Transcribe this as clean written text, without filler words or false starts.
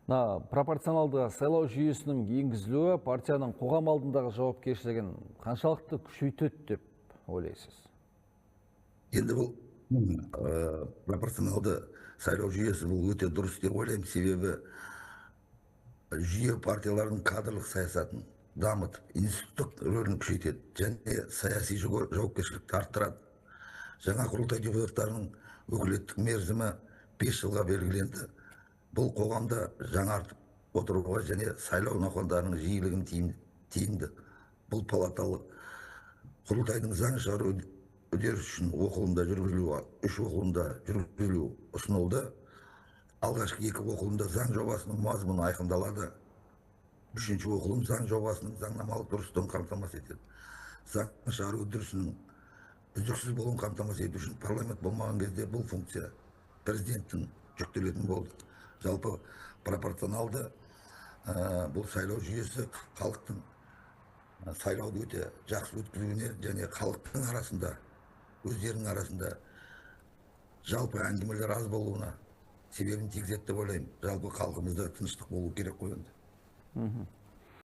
Пропорционалды сайлау жүйесінің енгізілуі партияның қоғам алдындағы жауапкершілігін қаншалықты күшейтеді деп ойлайсыз? Енді бұл пропорционалды сайлау жүйесі бұл өте дұрыс деп ойлаймын, себебі жүйе партиялардың кадрлық саясатын дамытып, институттық рөлін күшейтеді және саяси жауапкершілікті арттырады. Жаңа құрылтай депутаттарының өкілеттік мерзімі 5 жылға белгіленді. Бұл қоғамда жаңартып отыруға және сайлау науқандарының жиілігін тиімді. Бұл палаталы құрылтайдың заң шығару үдерісі үшін оқылымда жүргізілуі, 3 оқылымда жүргізілуі ұсынылды. Алғашқы 2 оқылымда заң жобасының мазмұны айқындалады. 3-ші оқылым заң жобасының заңнамалық дұрыстығын қамтамасыз етеді. Заң шығару үдерісінің үздіксіз болуын қамтамасыз ету үшін парламент болмаған кезде бұл функция президенттің жүктелетін болды. Жалпы пропорционалды бұл сайлау жүйесі халықтың сайлауды өте жақсы өткізуіне және халықтың арасында, өздерінің арасында жалпы әңгімелер аз болуына себебін тигізеді деп ойлаймын. Жалпы халқымызда тыныштық болу керек қой енді.